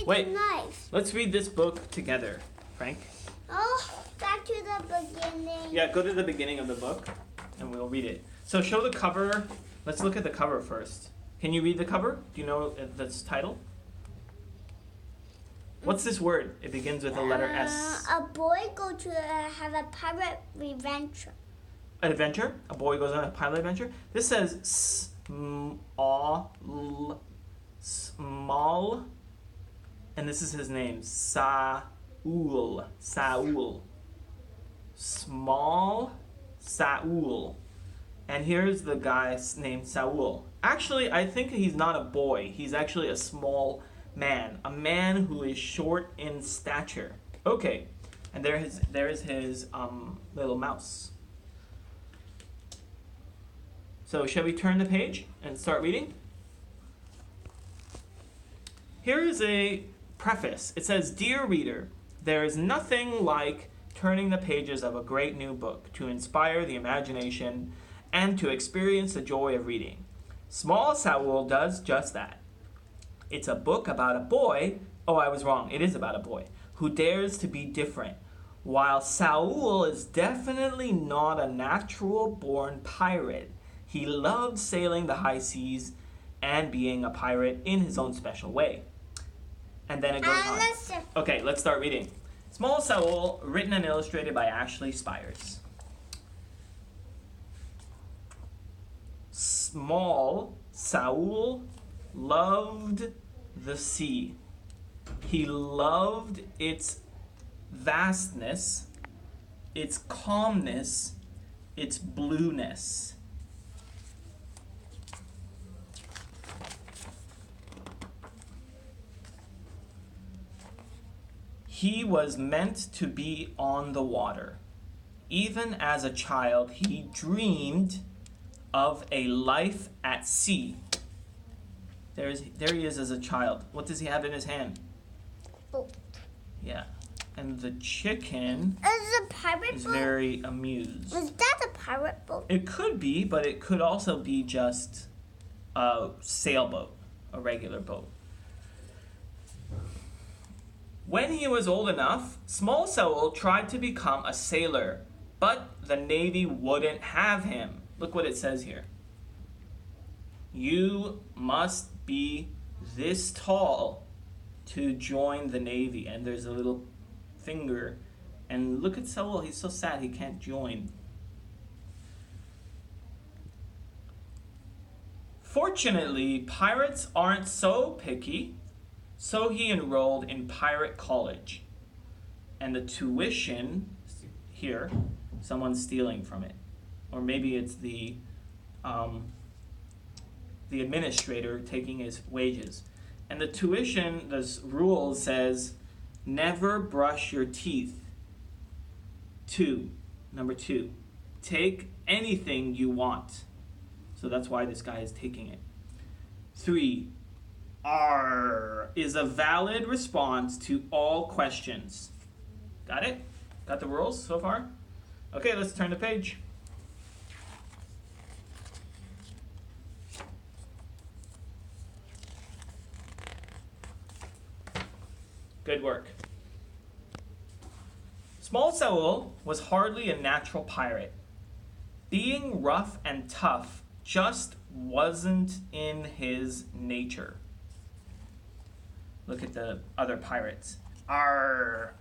Wait, a knife. let's read this book together, Frank. Oh, back to the beginning. Yeah, go to the beginning of the book, and we'll read it. So show the cover. Let's look at the cover first. Can you read the cover? Do you know this title? What's this word? It begins with the letter S. A boy go to have a pirate adventure. An adventure? A boy goes on a pilot adventure? This says small, and this is his name, Saul. Small Saul. And here's the guy named Saul. Actually, I think he's not a boy. He's actually a small man. A man who is short in stature. Okay, and there is his little mouse. So shall we turn the page and start reading? Here is a preface. It says, "Dear reader, there is nothing like turning the pages of a great new book to inspire the imagination and to experience the joy of reading. Small Saul does just that. It's a book about a boy," oh, I was wrong, it is about a boy, "who dares to be different. While Saul is definitely not a natural-born pirate, he loved sailing the high seas and being a pirate in his own special way." And then it goes on. Okay, let's start reading. Small Saul, written and illustrated by Ashley Spires. Small Saul loved the sea. He loved its vastness, its calmness, its blueness. He was meant to be on the water. Even as a child, he dreamed of a life at sea. There he is as a child. What does he have in his hand? Boat. Yeah. And the chicken Is a pirate is boat? very amused. Was that a pirate boat? It could be, but it could also be just a sailboat, a regular boat. When he was old enough, Small Saul tried to become a sailor, but the Navy wouldn't have him. Look what it says here. You must be this tall to join the Navy. And there's a little finger. And look at Saul, he's so sad he can't join. Fortunately, pirates aren't so picky, so he enrolled in pirate college. And the tuition, here, someone's stealing from it. Or maybe it's the administrator taking his wages. And the tuition, this rule says, never brush your teeth. Number two, take anything you want. So that's why this guy is taking it. 3, R is a valid response to all questions. Got it? Got the rules so far? Okay, let's turn the page. Good work. Small Saul was hardly a natural pirate. Being rough and tough just wasn't in his nature. Look at the other pirates. Arr,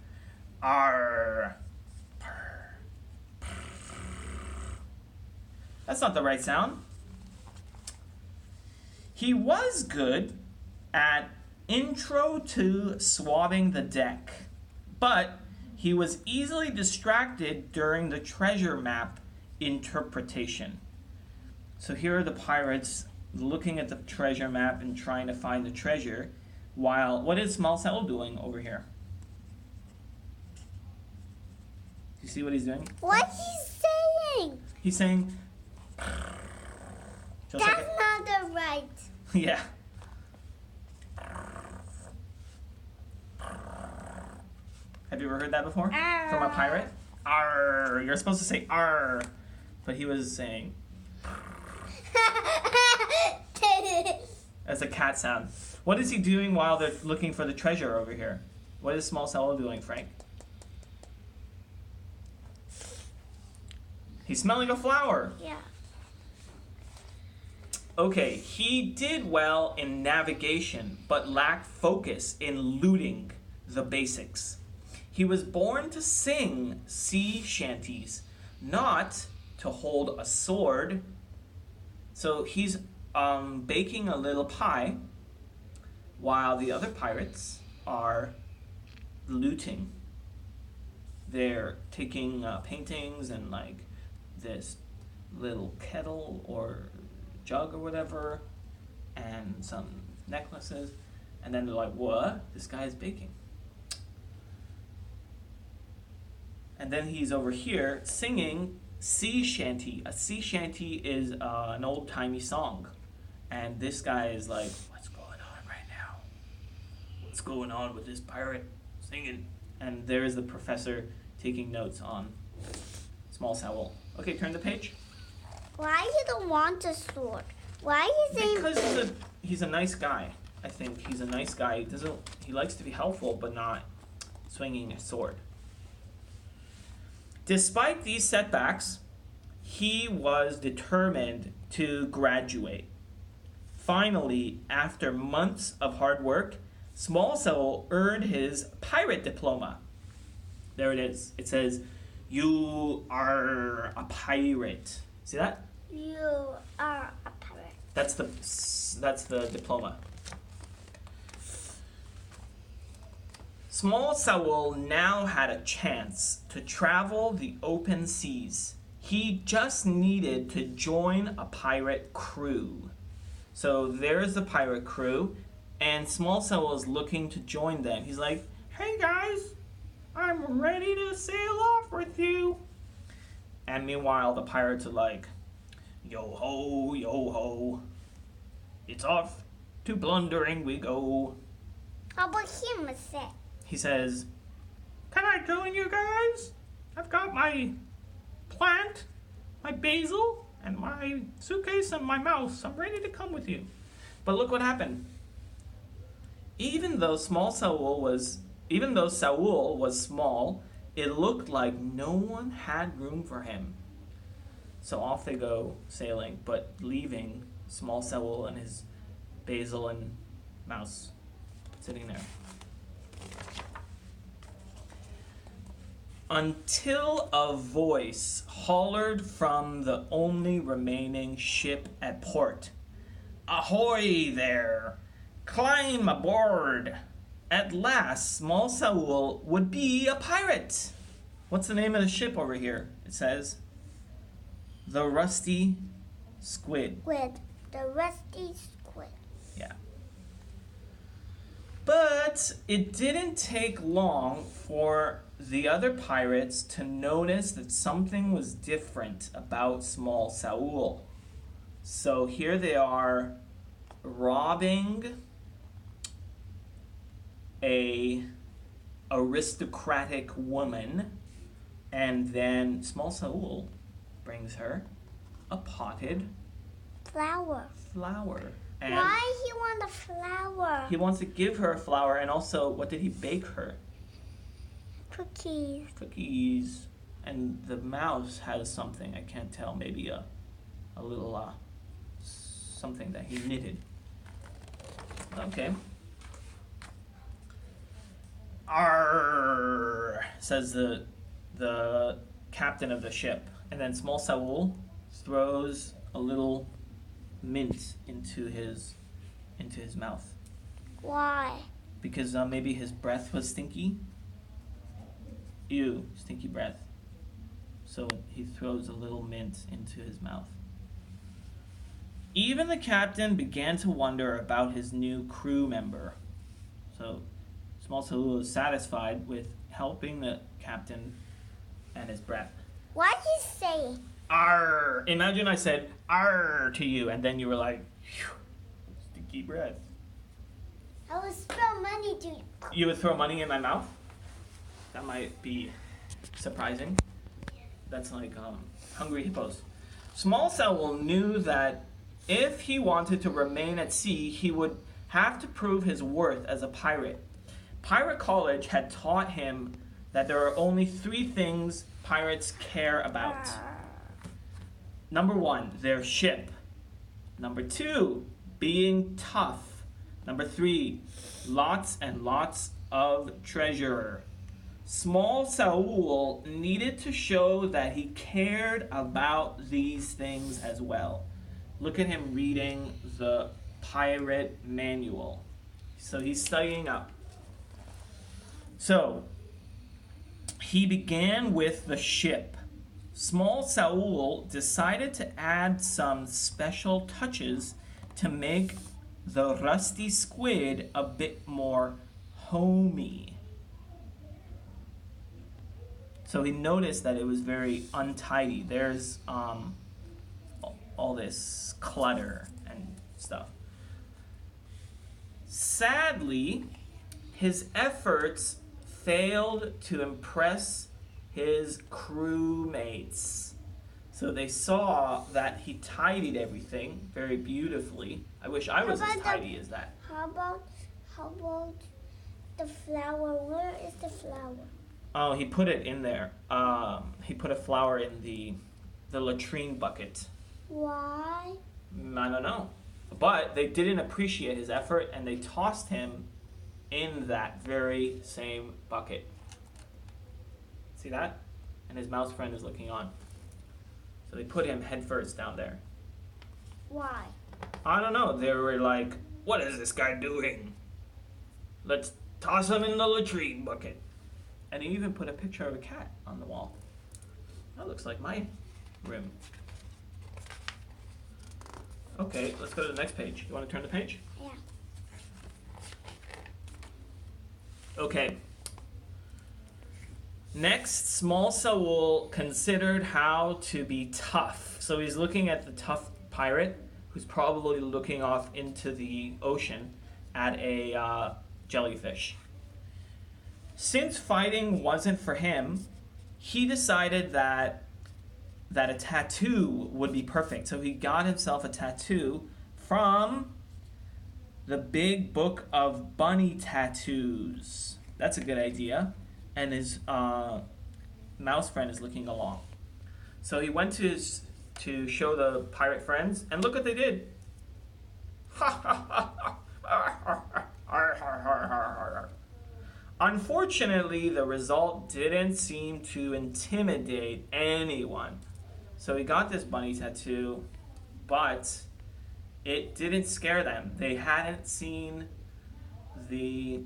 arr, purr, purr. That's not the right sound. He was good at intro to swabbing the deck, but he was easily distracted during the treasure map interpretation. So here are the pirates looking at the treasure map and trying to find the treasure, while what is Small Saul doing over here? Do you see what he's doing? What he's saying? He's saying, just That's like not the right. yeah. Have you ever heard that before? Arr. From a pirate? Arr. You're supposed to say arr. But he was saying, as a cat sound. What is he doing while they're looking for the treasure over here? What is Small Saul doing, Frank? He's smelling a flower. Yeah. Okay, he did well in navigation, but lacked focus in looting the basics. He was born to sing sea shanties, not to hold a sword. So he's baking a little pie while the other pirates are looting. They're taking paintings and like this little kettle or jug or whatever and some necklaces, and then they're like, what? This guy is baking. And then he's over here singing sea shanty. A sea shanty is an old-timey song. And this guy is like, what's going on right now? What's going on with this pirate singing? And there is the professor taking notes on Small Saul. Okay, turn the page. Why he don't want a sword? Why is he? Because he's a nice guy. I think he's a nice guy. He likes to be helpful, but not swinging a sword. Despite these setbacks, he was determined to graduate. Finally, after months of hard work, Small Saul earned his pirate diploma. There it is. It says, "You are a pirate." See that? You are a pirate. That's the diploma. Small Saul now had a chance to travel the open seas. He just needed to join a pirate crew. So there's the pirate crew, and Small Saul is looking to join them. He's like, "Hey guys, I'm ready to sail off with you." And meanwhile, the pirates are like, "Yo ho, yo ho. It's off to plundering we go." How about him say? He says, "Can I join you guys? I've got my plant, my basil, and my suitcase and my mouse. I'm ready to come with you." But look what happened. Even though Saul was small, it looked like no one had room for him. So off they go sailing, but leaving Small Saul and his basil and mouse sitting there. Until a voice hollered from the only remaining ship at port. "Ahoy there! Climb aboard!" At last, Small Saul would be a pirate. What's the name of the ship over here? It says, the Rusty Squid. The rusty squid. Yeah. But it didn't take long for the other pirates to notice that something was different about Small Saul. So here they are robbing a aristocratic woman, and then Small Saul brings her a potted Flower. And Why he want a flower? he wants to give her a flower, and also, what did he bake her? Cookies. Cookies. And the mouse has something, I can't tell, maybe a little something that he knitted. Okay. "Arr," says the captain of the ship, and then Small Saul throws a little mint into his mouth. Why? Because maybe his breath was stinky. Ew, stinky breath. So he throws a little mint into his mouth. Even the captain began to wonder about his new crew member. So Small Saul is satisfied with helping the captain and his breath. Why he say? Arr! Imagine I said arr to you, and then you were like, phew, stinky breath. I will throw money to you. You would throw money in my mouth? That might be surprising. That's like hungry hippos. Small Saul knew that if he wanted to remain at sea, he would have to prove his worth as a pirate. Pirate College had taught him that there are only 3 things pirates care about. Number 1, their ship. Number 2, being tough. Number 3, lots and lots of treasure. Small Saul needed to show that he cared about these things as well. Look at him reading the pirate manual. So he's studying up. So he began with the ship. Small Saul decided to add some special touches to make the rusty squid a bit more homey. So he noticed that it was very untidy. There's all this clutter and stuff. Sadly, his efforts failed to impress his crewmates. So they saw that he tidied everything very beautifully. I wish I was as tidy as that. How about the flower? Where is the flower? Oh, he put it in there. He put a flower in the latrine bucket. Why? I don't know. But they didn't appreciate his effort, and they tossed him in that very same bucket. See that? And his mouse friend is looking on. So they put him head first down there. Why? I don't know. They were like, what is this guy doing? Let's toss him in the latrine bucket. And he even put a picture of a cat on the wall. That looks like my room. Okay, let's go to the next page. You want to turn the page? Yeah. Okay. Next, Small Saul considered how to be tough. So he's looking at the tough pirate who's probably looking off into the ocean at a jellyfish. Since fighting wasn't for him, he decided that a tattoo would be perfect. So he got himself a tattoo from the Big Book of Bunny Tattoos. That's a good idea. And his mouse friend is looking along. So he went to show the pirate friends, and look what they did. Unfortunately, the result didn't seem to intimidate anyone. So he got this bunny tattoo, but it didn't scare them. They hadn't seen the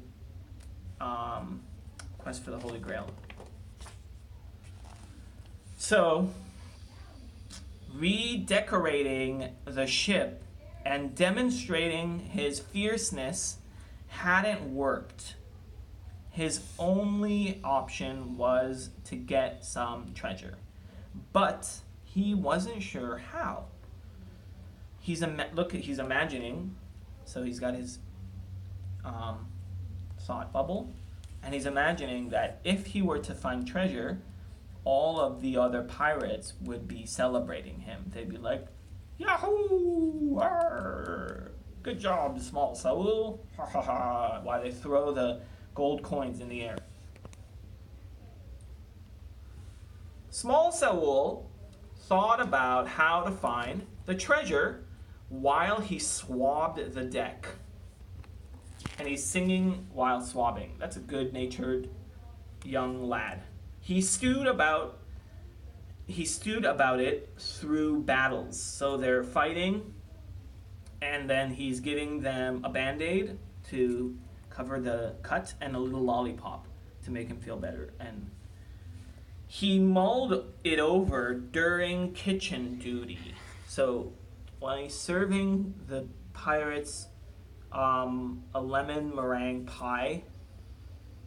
Quest for the Holy Grail. So, redecorating the ship and demonstrating his fierceness hadn't worked. His only option was to get some treasure, but he wasn't sure how. He's imagining, so he's got his thought bubble, and he's imagining that if he were to find treasure, all of the other pirates would be celebrating him. They'd be like, "Yahoo! Arr! Good job, Small Saul!" Ha ha ha! While they throw the gold coins in the air. Small Saul thought about how to find the treasure while he swabbed the deck. And he's singing while swabbing. That's a good-natured young lad. He stewed about it through battles. So they're fighting, and then he's giving them a Band-Aid to cover the cut and a little lollipop to make him feel better. And he mulled it over during kitchen duty. So while he's serving the pirates a lemon meringue pie,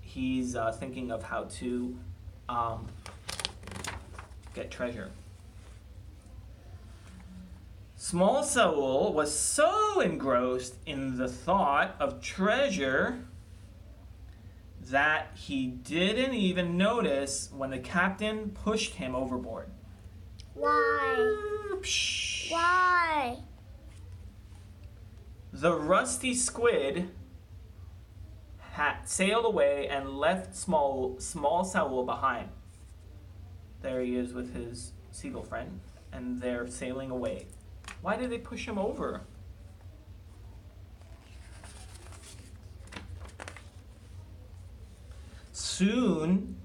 he's thinking of how to get treasure. Small Saul was so engrossed in the thought of treasure that he didn't even notice when the captain pushed him overboard. Why? Why? The rusty squid sailed away and left small Saul behind. There he is with his seagull friend, and they're sailing away. Why did they push him over? Soon,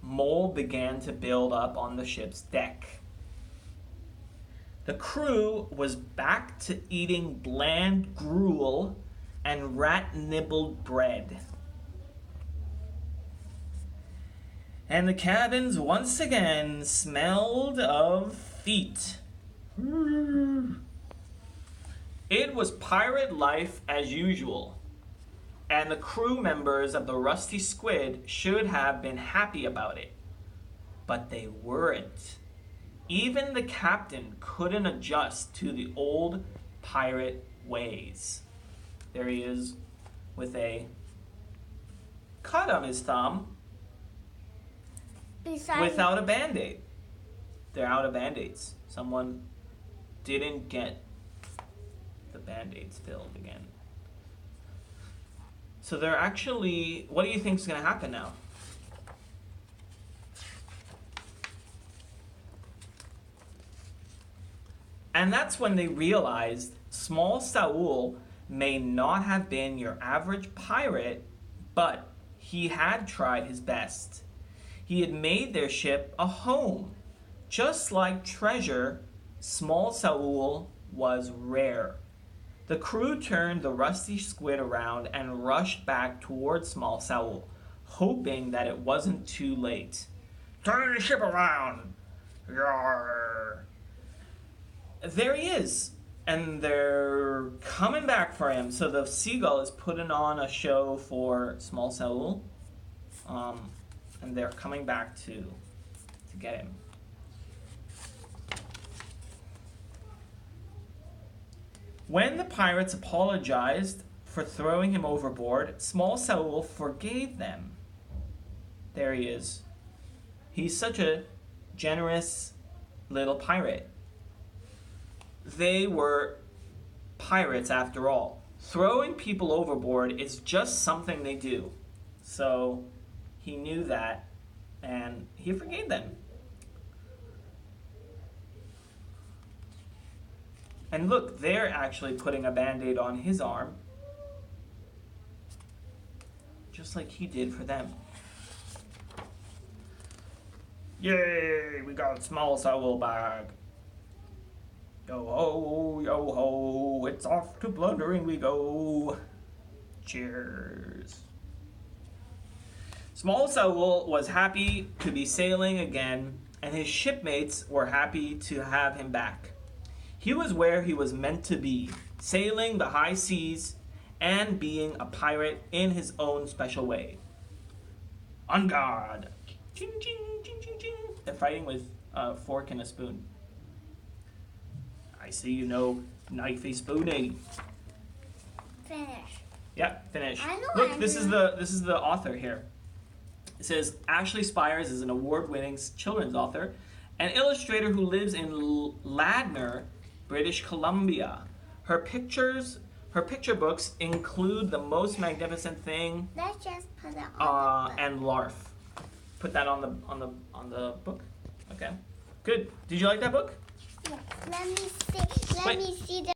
mold began to build up on the ship's deck. The crew was back to eating bland gruel and rat-nibbled bread. And the cabins once again smelled of feet. It was pirate life as usual, and the crew members of the Rusty Squid should have been happy about it. But they weren't. Even the captain couldn't adjust to the old pirate ways. There he is with a cut on his thumb without a Band-Aid. They're out of Band-Aids. Someone didn't get the Band-Aids filled again. So they're actually, what do you think is going to happen now? And that's when they realized small Saul may not have been your average pirate, but he had tried his best. He had made their ship a home. Just like treasure, small Saul was rare. The crew turned the Rusty Squid around and rushed back towards small Saul, hoping that it wasn't too late. Turn the ship around! Yarr! There he is, and they're coming back for him. So the seagull is putting on a show for small Saul, and they're coming back to get him. When the pirates apologized for throwing him overboard, small Saul forgave them. There he is. He's such a generous little pirate. They were pirates after all. Throwing people overboard is just something they do. So he knew that, and he forgave them. And look, they're actually putting a Band-Aid on his arm, just like he did for them. Yay, we got a small Saul bag. Yo ho, it's off to plundering we go. Cheers. Small Saul was happy to be sailing again, and his shipmates were happy to have him back. He was where he was meant to be, sailing the high seas and being a pirate in his own special way. On guard. Ching, ching, ching, ching, ching. They're fighting with a fork and a spoon. I see you know knifey spoony. Finish. Yeah, finish. I know. Look, this is the author here. It says Ashley Spires is an award-winning children's author, an illustrator who lives in Ladner, British Columbia. Her picture books include The Most Magnificent Thing. Let's just put it on the book. And Larf. Put that on the book. Okay. Good. Did you like that book? Yeah. Let me see. Let me see the